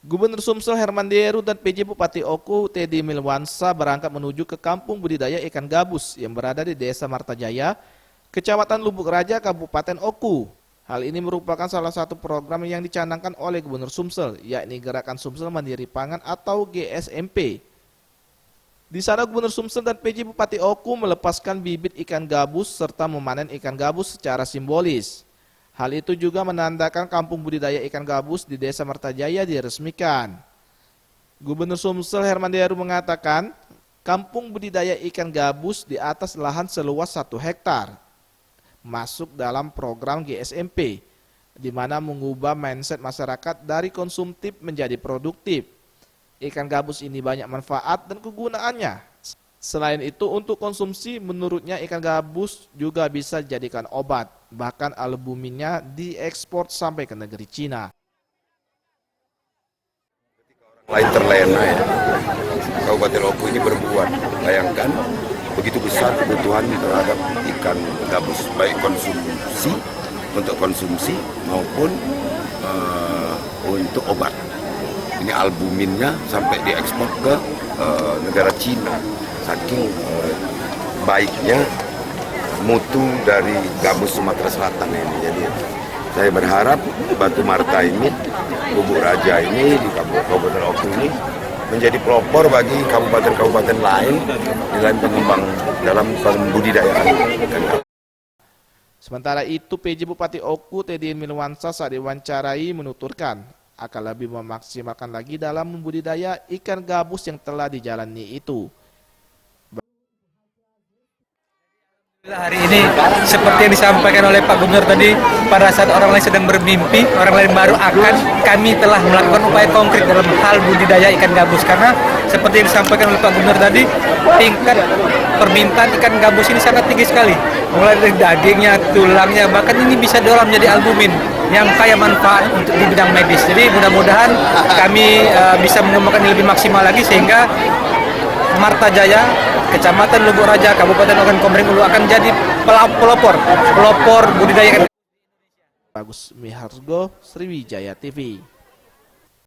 Gubernur Sumsel Herman Deru dan PJ Bupati Oku Teddy Milwansa berangkat menuju ke kampung budidaya ikan gabus yang berada di Desa Martajaya, Kecamatan Lubuk Raja, Kabupaten Oku. Hal ini merupakan salah satu program yang dicanangkan oleh Gubernur Sumsel, yakni Gerakan Sumsel Mandiri Pangan atau GSMP. Di sana Gubernur Sumsel dan PJ Bupati Oku melepaskan bibit ikan gabus serta memanen ikan gabus secara simbolis. Hal itu juga menandakan kampung budidaya ikan gabus di Desa Martajaya diresmikan. Gubernur Sumsel Herman Deru mengatakan, kampung budidaya ikan gabus di atas lahan seluas 1 hektar masuk dalam program GSMP, di mana mengubah mindset masyarakat dari konsumtif menjadi produktif. Ikan gabus ini banyak manfaat dan kegunaannya. Selain itu, untuk konsumsi, menurutnya ikan gabus juga bisa dijadikan obat. Bahkan albuminnya diekspor sampai ke negeri Cina. Lain terlena ya, Kabupaten Oku ini berbuat, bayangkan begitu besar kebutuhan terhadap ikan gabus, baik untuk konsumsi maupun untuk obat. Ini albuminnya sampai diekspor ke negara Cina, saking baiknya mutu dari gabus Sumatera Selatan ini. Jadi saya berharap Batu Marta ini, Lubuk Raja ini di Kabupaten Oku ini menjadi pelopor bagi kabupaten-kabupaten lain di lain pengembang dalam pembudidayaan ikan gabus. Sementara itu, PJ Bupati Oku Teddy Milwansa saat diwawancarai menuturkan akan lebih memaksimalkan lagi dalam membudidaya ikan gabus yang telah dijalani itu. Hari ini seperti yang disampaikan oleh Pak Gubernur tadi, pada saat orang lain sedang bermimpi, orang lain baru akan, kami telah melakukan upaya konkret dalam hal budidaya ikan gabus. Karena seperti yang disampaikan oleh Pak Gubernur tadi, tingkat permintaan ikan gabus ini sangat tinggi sekali. Mulai dari dagingnya, tulangnya, bahkan ini bisa diolah menjadi albumin yang kaya manfaat untuk di bidang medis. Jadi mudah-mudahan kami bisa mengembangkan ini lebih maksimal lagi sehingga Martajaya, Kecamatan Lubuk Raja, Kabupaten Ogan Komering Ulu akan jadi pelopor budidaya ikan. Bagus Mihargo, Sriwijaya TV.